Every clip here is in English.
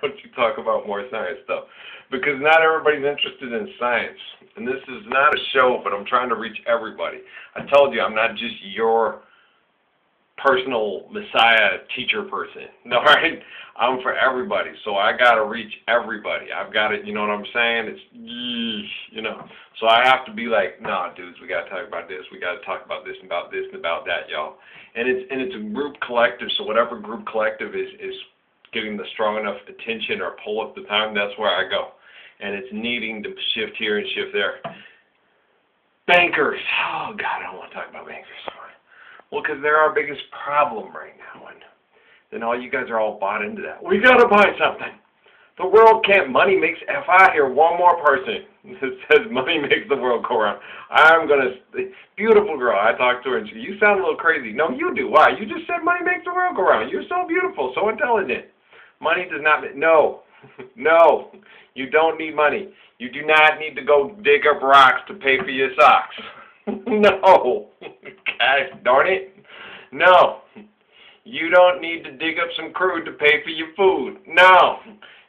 don't you talk about more science stuff? Because not everybody's interested in science. And this is not a show, but I'm trying to reach everybody. I told you I'm not just your personal messiah teacher person. All right? I'm for everybody. So I got to reach everybody. I've got to, you know what I'm saying? It's, you know. So I have to be like, nah, dudes, we got to talk about this. We got to talk about this and about that, y'all. And it's a group collective. So whatever group collective is getting the strong enough attention or pull up the time, that's where I go. And it's needing to shift here and shift there. Bankers. Oh, God, I don't want to talk about bankers. Well, because they're our biggest problem right now. And then all you guys are all bought into that. We got to buy something. The world can't. Money makes. If I hear one more person that says money makes the world go round, I'm going to. Beautiful girl. I talked to her and she, you sound a little crazy. No, you do. Why? You just said money makes the world go round. You're so beautiful, so intelligent. Money does not. No. No. You don't need money. You do not need to go dig up rocks to pay for your socks. No. Gosh darn it. No. You don't need to dig up some crude to pay for your food. No.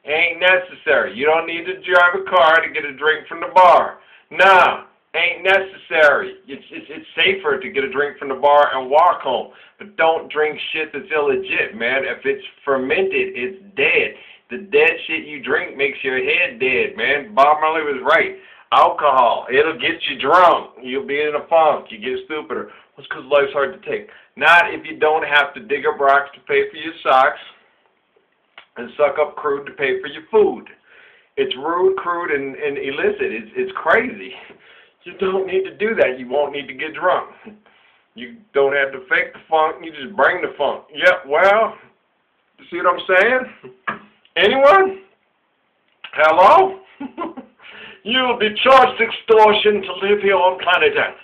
Ain't necessary. You don't need to drive a car to get a drink from the bar. No. Ain't necessary. It's safer to get a drink from the bar and walk home. But don't drink shit that's illegit, man. If it's fermented, it's dead. The dead shit you drink makes your head dead, man. Bob Marley was right. Alcohol, it'll get you drunk. You'll be in a funk. You get stupider. Well, it's because life's hard to take. Not if you don't have to dig up rocks to pay for your socks and suck up crude to pay for your food. It's rude, crude, and illicit. It's crazy. You don't need to do that. You won't need to get drunk. You don't have to fake the funk. You just bring the funk. Yep, well, you see what I'm saying? Anyone? Hello? You will be charged extortion to live here on planet Earth.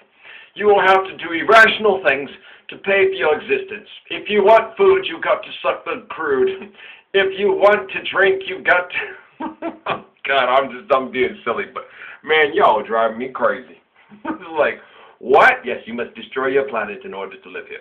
You will have to do irrational things to pay for your existence. If you want food, you got to suck the crude. If you want to drink, you got to... God, I'm being silly, but man, y'all drive me crazy. It's like, what? Yes, you must destroy your planet in order to live here.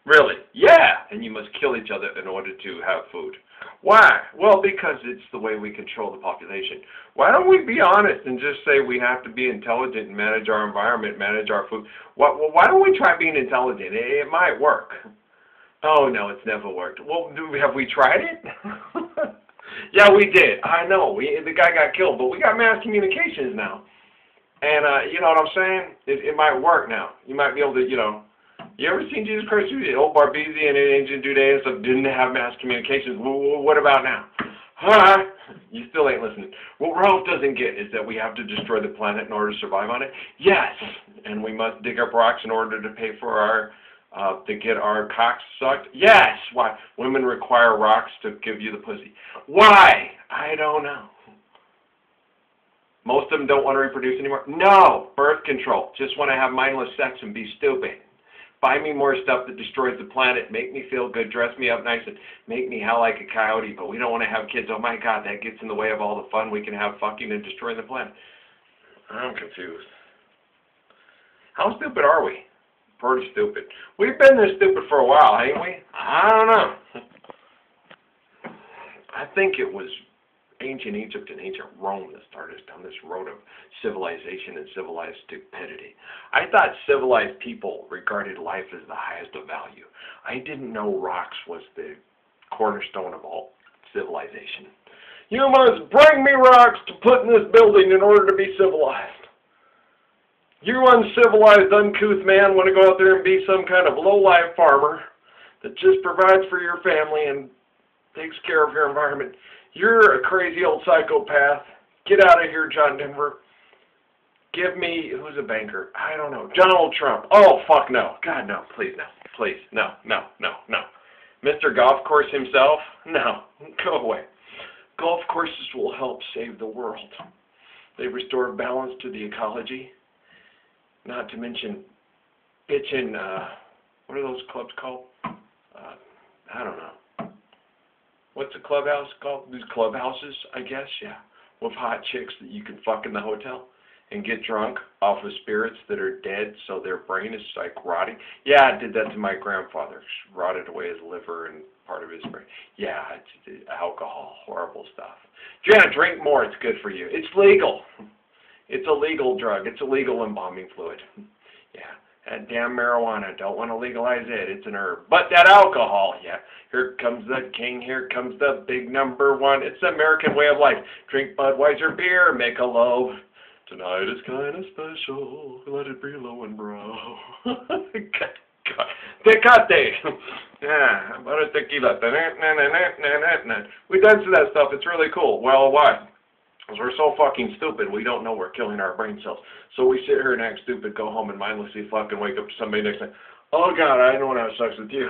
Really? Yeah, and you must kill each other in order to have food. Why? Well, because it's the way we control the population. Why don't we be honest and just say we have to be intelligent and manage our environment, manage our food? Why don't we try being intelligent? It might work. Oh, no, it's never worked. Well, have we tried it? Yeah, we did. I know. The guy got killed, but we got mass communications now. And you know what I'm saying? It might work now. You might be able to, you know. You ever seen Jesus Christ? Old Barbizzi and Ancient Judea and stuff didn't have mass communications. Well, what about now? Huh? You still ain't listening. What Ralph doesn't get is that we have to destroy the planet in order to survive on it. Yes, and we must dig up rocks in order to pay for our, to get our cocks sucked. Yes. Why? Women require rocks to give you the pussy. Why? I don't know. Most of them don't want to reproduce anymore. No. Birth control. Just want to have mindless sex and be stupid. Buy me more stuff that destroys the planet, make me feel good, dress me up nice, and make me howl like a coyote, but we don't want to have kids. Oh my God, that gets in the way of all the fun we can have fucking and destroying the planet. I'm confused. How stupid are we? Pretty stupid. We've been this stupid for a while, ain't we? I don't know. I think it was ancient Egypt and ancient Rome that started us down this road of civilization and civilized stupidity. I thought civilized people regarded life as the highest of value. I didn't know rocks was the cornerstone of all civilization. You must bring me rocks to put in this building in order to be civilized. You uncivilized, uncouth man want to go out there and be some kind of low-life farmer that just provides for your family and takes care of your environment. You're a crazy old psychopath. Get out of here, John Denver. Give me, who's a banker? I don't know. Donald Trump. Oh, fuck no. God, no. Please, no. Please, no, no, no, no. Mr. Golf Course himself? No. Go away. Golf courses will help save the world. They restore balance to the ecology. Not to mention bitchin', what are those clubs called? I don't know. What's a clubhouse called? These clubhouses, I guess, yeah. With hot chicks that you can fuck in the hotel and get drunk off of spirits that are dead so their brain is like rotting. Yeah, I did that to my grandfather. Rotted away his liver and part of his brain. Yeah, it's alcohol, horrible stuff. Yeah, drink more. It's good for you. It's legal. It's a legal drug. It's a legal embalming fluid. Yeah, that damn marijuana. Don't want to legalize it. It's an herb. But that alcohol, yeah. Here comes the king. Here comes the big number one. It's the American way of life. Drink Budweiser beer. Make a loaf. Tonight is kind of special. Let it be low and brow. Tecate. Yeah, about a tequila. We dance to that stuff. It's really cool. Well, why? Because we're so fucking stupid, we don't know we're killing our brain cells. So we sit here and act stupid, go home and mindlessly fucking wake up to somebody next time. Oh God, I don't want to have sex with you.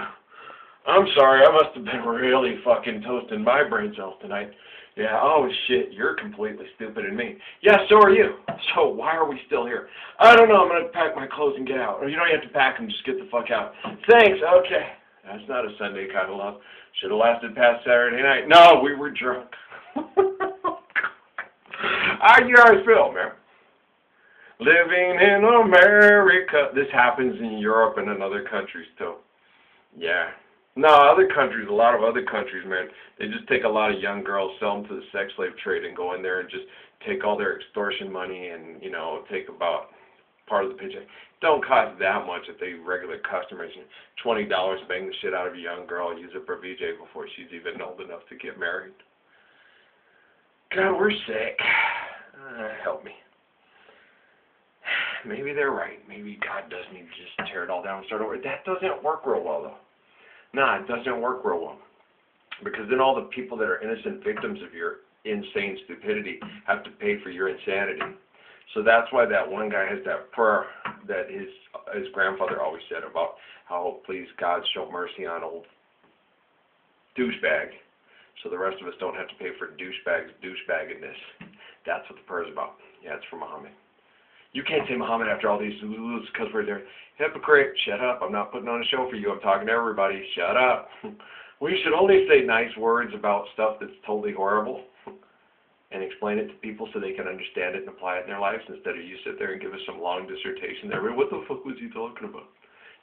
I'm sorry, I must have been really fucking toasting my brain cells tonight. Yeah, oh shit, you're completely stupid and me. Yeah, so are you. So why are we still here? I don't know, I'm going to pack my clothes and get out. Or you don't have to pack them, just get the fuck out. Thanks, okay. That's not a Sunday kind of love. Should have lasted past Saturday night. No, we were drunk. How you guys feel, man? Living in America. This happens in Europe and in other countries, too. Yeah. No, other countries, a lot of other countries, man, they just take a lot of young girls, sell them to the sex slave trade, and go in there and just take all their extortion money and, you know, take about part of the paycheck. Don't cost that much if they regular customers. $20, bang the shit out of a young girl, use it for VJ before she's even old enough to get married. God, we're sick. Help me. Maybe they're right. Maybe God does need to just tear it all down and start over. That doesn't work real well, though. Nah, it doesn't work real well. Because then all the people that are innocent victims of your insane stupidity have to pay for your insanity. So that's why that one guy has that prayer that his grandfather always said about how, please, God, show mercy on old douchebag, so the rest of us don't have to pay for douchebagginess. That's what the prayer is about. Yeah, it's for Muhammad. You can't say Muhammad after all these because we're there. Hypocrite, shut up. I'm not putting on a show for you. I'm talking to everybody. Shut up. We should only say nice words about stuff that's totally horrible and explain it to people so they can understand it and apply it in their lives instead of you sit there and give us some long dissertation there. What the fuck was he talking about?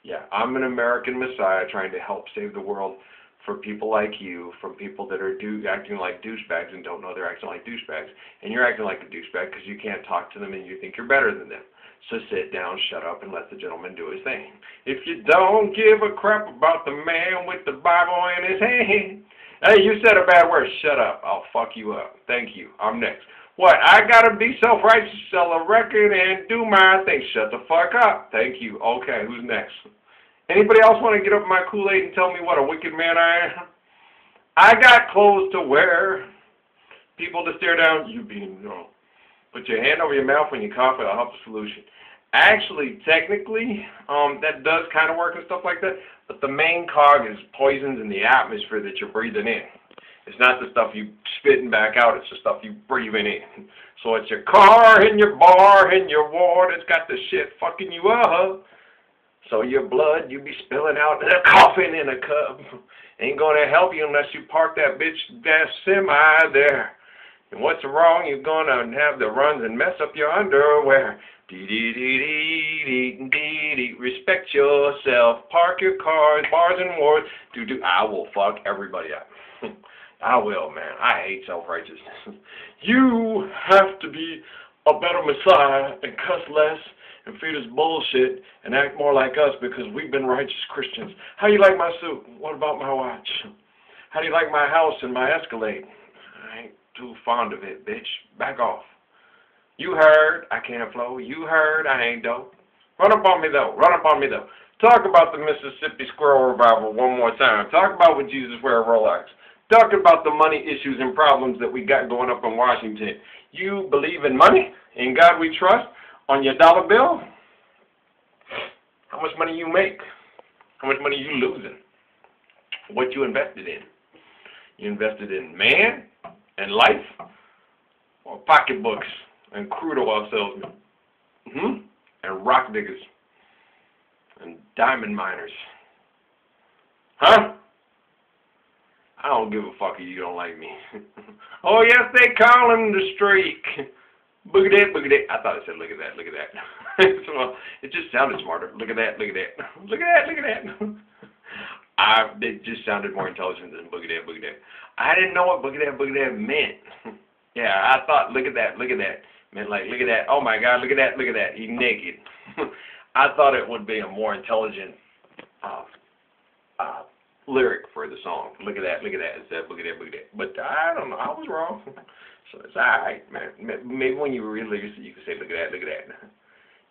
Yeah, I'm an American messiah trying to help save the world for people like you, from people that are acting like douchebags and don't know they're acting like douchebags. And you're acting like a douchebag because you can't talk to them and you think you're better than them. So sit down, shut up, and let the gentleman do his thing. If you don't give a crap about the man with the Bible in his hand, hey, you said a bad word, shut up. I'll fuck you up. Thank you. I'm next. What, I gotta be self-righteous, sell a record, and do my thing. Shut the fuck up. Thank you. Okay, who's next? Anybody else want to get up my Kool-Aid and tell me what a wicked man I am? I got clothes to wear. People to stare down. You being no. Put your hand over your mouth when you cough. It'll help the solution. Actually, technically, that does kind of work and stuff like that. But the main cog is poisons in the atmosphere that you're breathing in. It's not the stuff you spitting back out. It's the stuff you breathing in. So it's your car and your bar and your ward that's got the shit fucking you up. So your blood you be spilling out and coughing in a cup ain't gonna help you unless you park that bitch gas semi there. And what's wrong? You're gonna have the runs and mess up your underwear. Dee-dee-dee-dee-dee-dee-dee. Respect yourself. Park your cars, bars and wards. Do-do. I will fuck everybody up. I will, man. I hate self-righteousness. You have to be a better Messiah and cuss less and feed us bullshit and act more like us because we've been righteous Christians. How do you like my suit? What about my watch? How do you like my house and my Escalade? I ain't too fond of it, bitch. Back off. You heard I can't flow. You heard I ain't dope. Run up on me, though. Run up on me, though. Talk about the Mississippi Squirrel Revival one more time. Talk about when Jesus wear a Rolex. Talk about the money issues and problems that we got going up in Washington. You believe in money? In God we trust? On your dollar bill? How much money you make? How much money you losing? What you invested in? You invested in man and life? Or pocketbooks and crude oil salesmen? And rock diggers? And diamond miners? Huh? I don't give a fuck if you don't like me. Oh, yes, they call him the streak. Look at that, look at that. I thought it said, look at that, look at that. So, it just sounded smarter. Look at that, look at that. Look at that, look at that. It just sounded more intelligent than Boogie Dad, Boogie Dad. I didn't know what Boogie Dad, Boogie Dad meant. Yeah, I thought, look at that, meant like, look at that, oh my God, look at that, he's naked. I thought it would be a more intelligent lyric for the song. Look at that, instead of Boogie Dad, Boogie Dad. But I don't know, I was wrong. So it's alright, man. Maybe when you release it, you can say, look at that.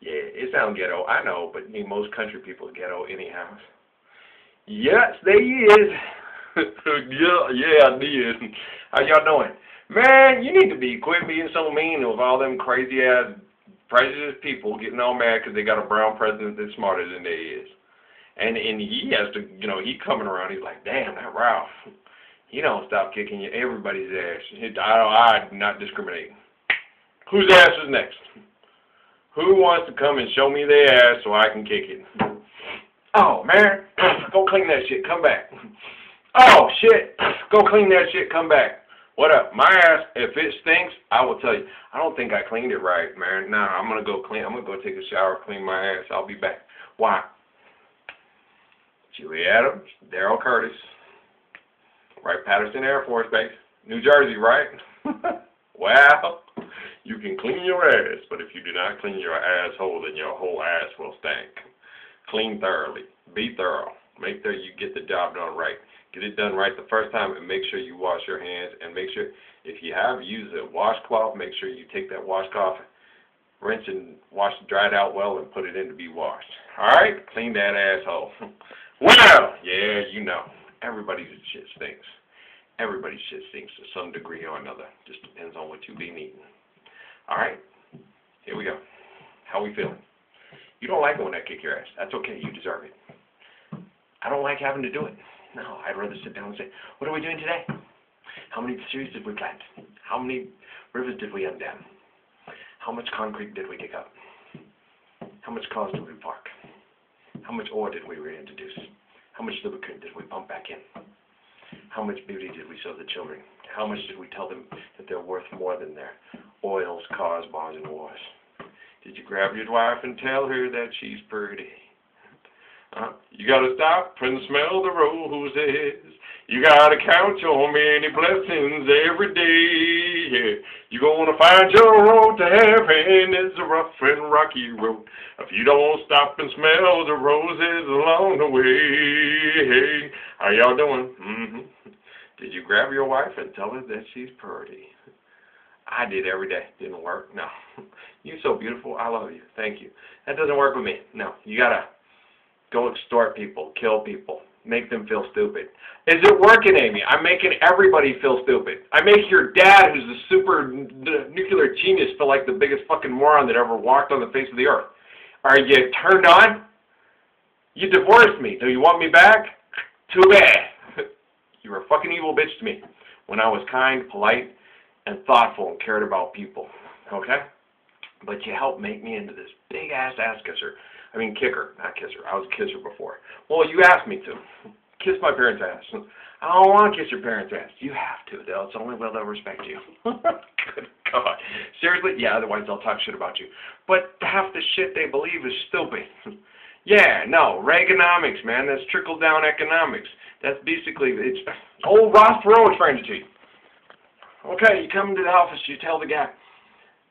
Yeah, it sounds ghetto, I know, but most country people are ghetto anyhow. Yes, there he is. yeah, I did. How y'all doing? Man, you need to quit being so mean with all them crazy-ass prejudiced people getting all mad because they got a brown president that's smarter than they is. And he has to, he coming around, he's like, damn, that Ralph, he don't stop kicking everybody's ass. I'm not discriminating. Whose ass is next? Who wants to come and show me their ass so I can kick it? Oh, man, go clean that shit, come back. Oh, shit, go clean that shit, come back. What up? My ass, if it stinks, I will tell you. I don't think I cleaned it right, man. Nah, I'm going to go take a shower, clean my ass. I'll be back. Why? Julie Adams, Daryl Curtis, Wright-Patterson Air Force Base, New Jersey, right? Well, you can clean your ass, but if you do not clean your asshole, then your whole ass will stink. Clean thoroughly. Be thorough. Make sure you get the job done right. Get it done right the first time, and make sure you wash your hands, and make sure if you have used a washcloth, make sure you take that washcloth, rinse and dry it out well, and put it in to be washed. All right? Clean that asshole. Well, yeah, everybody's shit stinks. Everybody's shit stinks to some degree or another. Just depends on what you be eating. All right? Here we go. How we feeling? You don't like it when I kick your ass. That's okay. You deserve it. I don't like having to do it. No, I'd rather sit down and say, what are we doing today? How many trees did we plant? How many rivers did we undam? How much concrete did we dig up? How much cars did we park? How much ore did we reintroduce? How much lubricant did we pump back in? How much beauty did we show the children? How much did we tell them that they're worth more than their oils, cars, bonds, and wars? Did you grab your wife and tell her that she's pretty? You gotta stop and smell the roses. You gotta count your many blessings every day. Yeah. You're gonna find your road to heaven. It's a rough and rocky road. If you don't stop and smell the roses along the way. How y'all doing? Did you grab your wife and tell her that she's pretty? I did every day. Didn't work. No. You're so beautiful. I love you. Thank you. That doesn't work with me. No. You gotta go extort people, kill people, make them feel stupid. Is it working, Amy? I'm making everybody feel stupid. I make your dad, who's a super nuclear genius, feel like the biggest fucking moron that ever walked on the face of the earth. Are you turned on? You divorced me. Do you want me back? Too bad. You were a fucking evil bitch to me when I was kind, polite, and thoughtful and cared about people. Okay? But you helped make me into this big-ass ass kisser. I mean, kicker, not kisser. I was a kisser before. Well, you asked me to. Kiss my parents' ass. I don't want to kiss your parents' ass. You have to, though. It's the only way they'll respect you. Good God. Seriously? Yeah, otherwise they'll talk shit about you. But half the shit they believe is stupid. Yeah, no, Reaganomics, man. That's trickle-down economics. That's basically, it's old Ross Perot explained it to you. Okay, you come into the office, you tell the guy,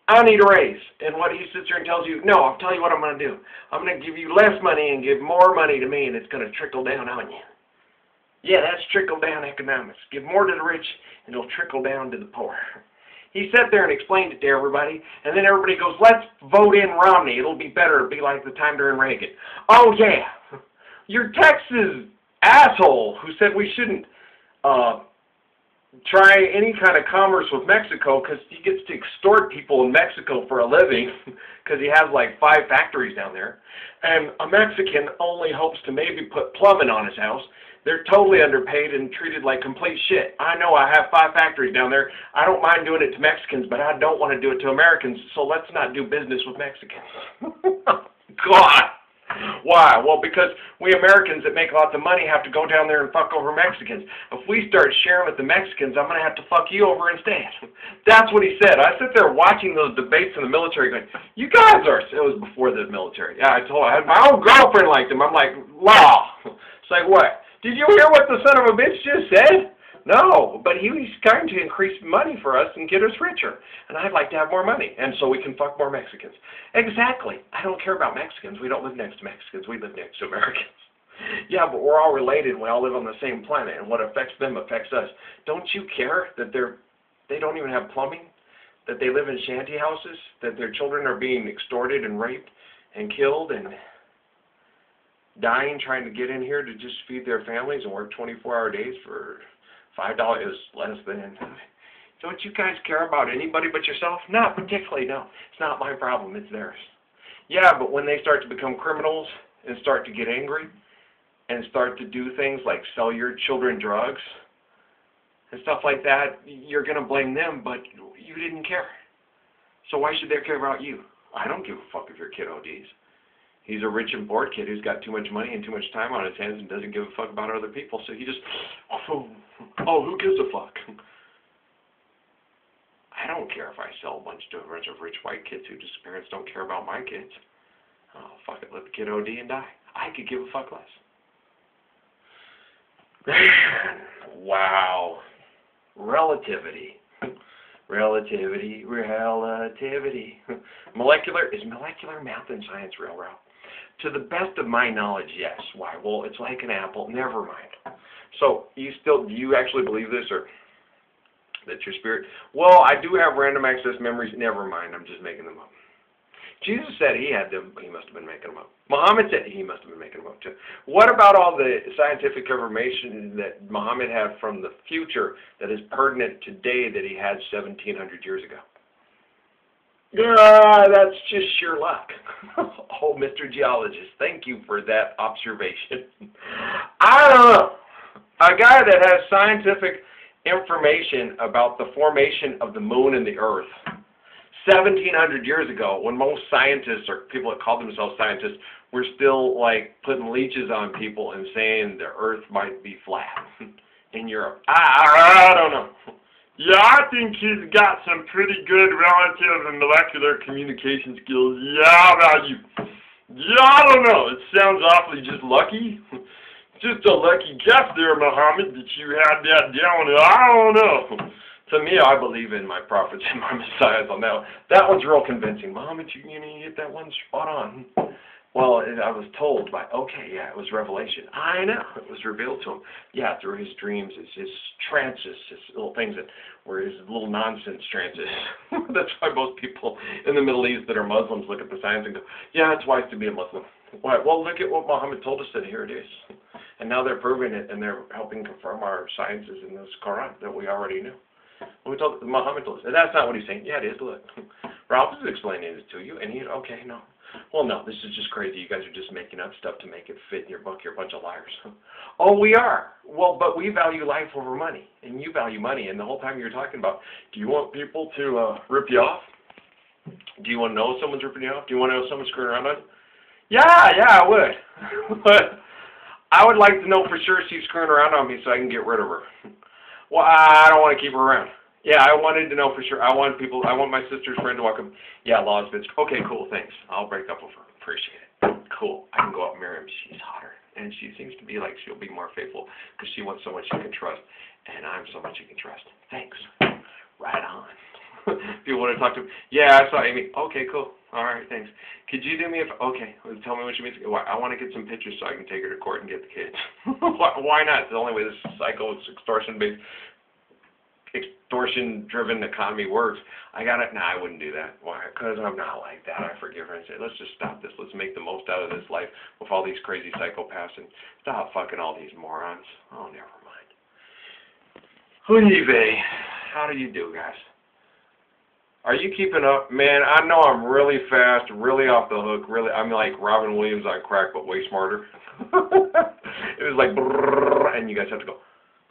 I need a raise. And what he sits there and tells you, no, I'll tell you what I'm going to do. I'm going to give you less money and give more money to me, and it's going to trickle down on you. Yeah, that's trickle-down economics. Give more to the rich, and it'll trickle down to the poor. He sat there and explained it to everybody, and then everybody goes, let's vote in Romney. It'll be better. It'll be like the time during Reagan. Oh, yeah. Your Texas asshole who said we shouldn't try any kind of commerce with Mexico because he gets to extort people in Mexico for a living because he has like 5 factories down there. And a Mexican only hopes to maybe put plumbing on his house. They're totally underpaid and treated like complete shit. I know I have 5 factories down there. I don't mind doing it to Mexicans, but I don't want to do it to Americans, so let's not do business with Mexicans. God. Why? Well, because we Americans that make lots of money have to go down there and fuck over Mexicans. If we start sharing with the Mexicans, I'm going to have to fuck you over instead. That's what he said. I sit there watching those debates in the military going, you guys are, it was before the military. Yeah, I had my own girlfriend liked him. I'm like, law. It's like, what? Did you hear what the son of a bitch just said? No, but he was trying to increase money for us and get us richer. And I'd like to have more money, and so we can fuck more Mexicans. Exactly. I don't care about Mexicans. We don't live next to Mexicans. We live next to Americans. Yeah, but we're all related. We all live on the same planet, and what affects them affects us. Don't you care that they don't even have plumbing? That they live in shanty houses? That their children are being extorted and raped and killed and dying trying to get in here to just feed their families and work 24-hour days for $5 less than. Don't you guys care about anybody but yourself? Not particularly, no. It's not my problem, it's theirs. Yeah, but when they start to become criminals and start to get angry and start to do things like sell your children drugs and stuff like that, you're going to blame them, but you didn't care. So why should they care about you? I don't give a fuck if your kid ODs. He's a rich and bored kid who's got too much money and too much time on his hands and doesn't give a fuck about other people. So he just, who gives a fuck? I don't care if I sell a bunch of rich white kids who just parents don't care about my kids. Oh, fuck it, let the kid OD and die. I could give a fuck less. Wow. Relativity. Relativity. Molecular, is molecular math and science real, Ralph? To the best of my knowledge, yes. Why? Well, it's like an apple. Never mind. So, do you actually believe this, or that's your spirit? Well, I do have random access memories. Never mind. I'm just making them up. Jesus said he had them. He must have been making them up. Muhammad said he must have been making them up too. What about all the scientific information that Muhammad had from the future that is pertinent today that he had 1,700 years ago? That's just sheer luck. Oh, Mr. Geologist, thank you for that observation. I don't know. A guy that has scientific information about the formation of the moon and the earth 1,700 years ago, when most scientists or people that call themselves scientists were still like putting leeches on people and saying the earth might be flat in Europe. I don't know. Yeah, I think he's got some pretty good relative and molecular communication skills. Yeah, how about you? Yeah, I don't know. It sounds awfully just lucky. Just a lucky guess there, Muhammad, that you had that down. I don't know. To me, I believe in my prophets and my messiahs on that one. That one's real convincing. Muhammad, you hit that one spot on. Well, I was told by, okay, yeah, it was revelation. I know, it was revealed to him. Yeah, through his dreams, his trances, his little things that were his little nonsense trances. That's why most people in the Middle East that are Muslims look at the signs and go, yeah, it's wise to be a Muslim. Why? Well, look at what Muhammad told us, and here it is. And now they're proving it, and they're helping confirm our sciences in this Quran that we already knew. Muhammad told us. That's not what he's saying. Yeah, it is. Look. Ralph is explaining this to you, and he's, okay, no. Well, no, this is just crazy. You guys are just making up stuff to make it fit in your book. You're a bunch of liars. Oh, we are. Well, but we value life over money, and you value money. And the whole time you're talking about, do you want people to rip you off? Do you want to know if someone's ripping you off? Do you want to know if someone's screwing around on you? Yeah, I would. But I would like to know for sure she's screwing around on me so I can get rid of her. Well, I don't want to keep her around. Yeah, I wanted to know for sure. I want my sister's friend to walk up. Yeah, Law's bitch. Okay, cool, thanks. I'll break up with her. Appreciate it. Cool. I can go up and marry him. She's hotter. And she seems to be like she'll be more faithful because she wants someone she can trust. And I'm someone she can trust. Thanks. Right on. People want to talk to me. Yeah, I saw Amy. Okay, cool. All right, thanks. Could you do me a okay, tell me what you mean. I want to get some pictures so I can take her to court and get the kids. Why not? It's the only way this psycho extortion-based extortion-driven economy works. I wouldn't do that. Why? Because I'm not like that. I forgive her and say, let's just stop this. Let's make the most out of this life with all these crazy psychopaths and stop fucking all these morons. Oh, never mind. Hooney, how do you do, guys? Are you keeping up? Man, I know I'm really fast, really off the hook, really. I'm like Robin Williams on crack, but way smarter. It was like, brrr, and you guys have to go,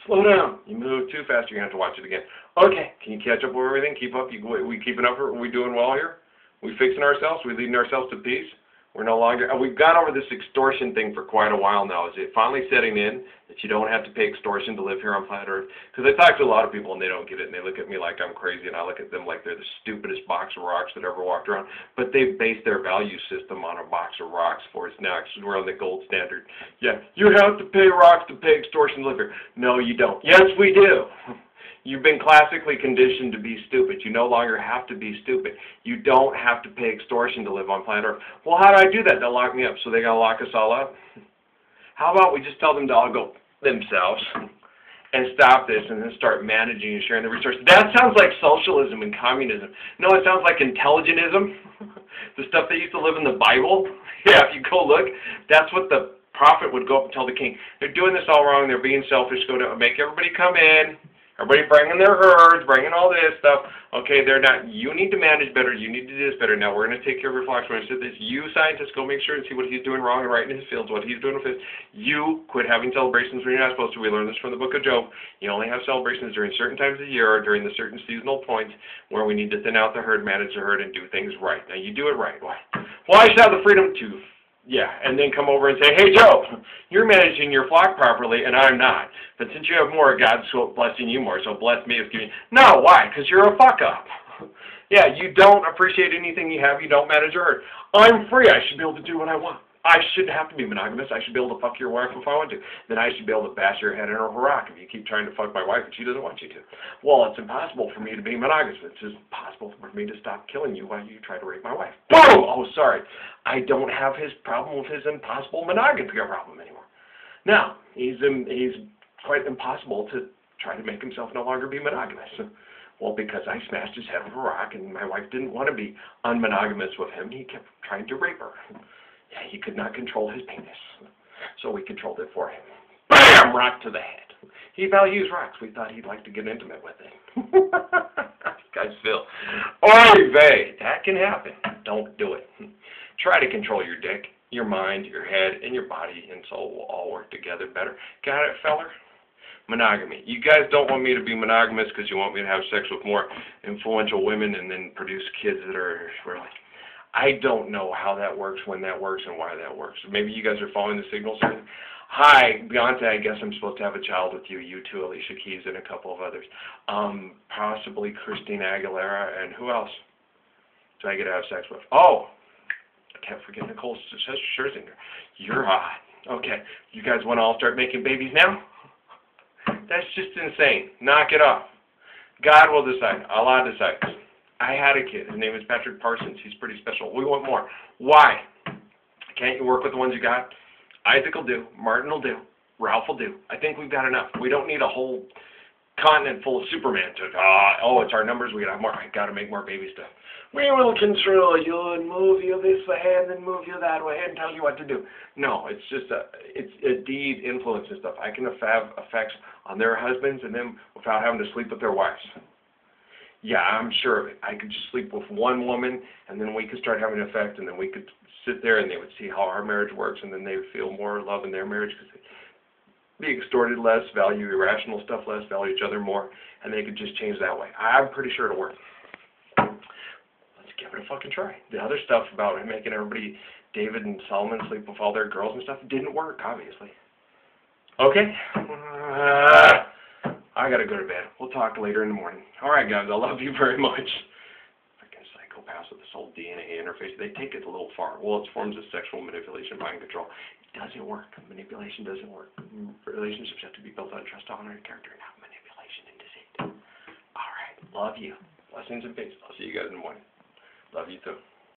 slow down. You move too fast, you're going to have to watch it again. Okay, can you catch up with everything? Keep up? We keeping up? Are we doing well here? We fixing ourselves? We leading ourselves to peace? We're no longer, we've gone over this extortion thing for quite a while now. Is it finally setting in that you don't have to pay extortion to live here on planet Earth? Because I talk to a lot of people and they don't get it, and they look at me like I'm crazy, and I look at them like they're the stupidest box of rocks that ever walked around. But they base their value system on a box of rocks for us now, because we're on the gold standard. Yeah, you have to pay rocks to pay extortion to live here. No, you don't. Yes, we do. You've been classically conditioned to be stupid. You no longer have to be stupid. You don't have to pay extortion to live on planet Earth. Well, how do I do that? They'll lock me up, so they got to lock us all up? How about we just tell them to all go themselves and stop this and then start managing and sharing the resources? That sounds like socialism and communism. No, it sounds like intelligentism, the stuff that used to live in the Bible. Yeah, if you go look, that's what the prophet would go up and tell the king. They're doing this all wrong. They're being selfish. Go to make everybody come in. Everybody bringing their herds, bringing all this stuff. Okay, they're not. You need to manage better. You need to do this better. Now we're going to take care of your flocks. We're going to do this. You scientists, go make sure and see what he's doing wrong and right in his fields, what he's doing with his. You quit having celebrations when you're not supposed to. We learned this from the book of Job. You only have celebrations during certain times of the year or during the certain seasonal points where we need to thin out the herd, manage the herd, and do things right. Now you do it right. Why? Well, I should have the freedom to. Yeah, and then come over and say, hey, Joe, you're managing your flock properly, and I'm not. But since you have more, God's blessing you more, so bless me. No, why? Because you're a fuck-up. Yeah, you don't appreciate anything you have. You don't manage your herd. I'm free. I should be able to do what I want. I shouldn't have to be monogamous. I should be able to fuck your wife if I want to. Then I should be able to bash your head in a rock if you keep trying to fuck my wife and she doesn't want you to. Well, it's impossible for me to be monogamous. It's impossible for me to stop killing you while you try to rape my wife. Boom! Oh, sorry. I don't have his problem with his impossible monogamy problem anymore. Now, he's quite impossible to try to make himself no longer be monogamous. Well, because I smashed his head with a rock and my wife didn't want to be unmonogamous with him, he kept trying to rape her. Yeah, he could not control his penis, so we controlled it for him. Bam! Rock to the head. He values rocks. We thought he'd like to get intimate with it. Guys feel. Oy vey. That can happen. Don't do it. Try to control your dick, your mind, your head, and your body, and soul will all work together better. Got it, feller? Monogamy. You guys don't want me to be monogamous because you want me to have sex with more influential women and then produce kids that are really... I don't know how that works, when that works, and why that works. Maybe you guys are following the signals. Hi, Beyonce, I guess I'm supposed to have a child with you. You too, Alicia Keys, and a couple of others. Possibly Christina Aguilera, and who else do I get to have sex with? Oh, I can't forget Nicole Scherzinger. You're hot. Okay, you guys want to all start making babies now? That's just insane. Knock it off. God will decide. Allah decides. I had a kid. His name is Patrick Parsons. He's pretty special. We want more. Why? Can't you work with the ones you got? Isaac will do. Martin will do. Ralph will do. I think we've got enough. We don't need a whole continent full of Superman to, it's our numbers. We got to have more. I got to make more baby stuff. We will control you and move you this way and then move you that way and tell you what to do. No, it's just a deed influence and stuff. I can have effects on their husbands and them without having to sleep with their wives. Yeah, I'm sure of it. I could just sleep with one woman, and then we could start having an effect, and then we could sit there, and they would see how our marriage works, and then they would feel more love in their marriage because they'd be extorted less, value irrational stuff less, value each other more, and they could just change that way. I'm pretty sure it'll work. Let's give it a fucking try. The other stuff about making everybody, David and Solomon, sleep with all their girls and stuff, didn't work, obviously. Okay? I gotta go to bed. We'll talk later in the morning. All right, guys. I love you very much. Freaking psychopaths with this whole DNA interface. They take it a little far. Well, it's forms of sexual manipulation, mind control. It doesn't work. Manipulation doesn't work. Relationships have to be built on trust, honor, and character, not manipulation and deceit. All right. Love you. Blessings and peace. I'll see you guys in the morning. Love you too.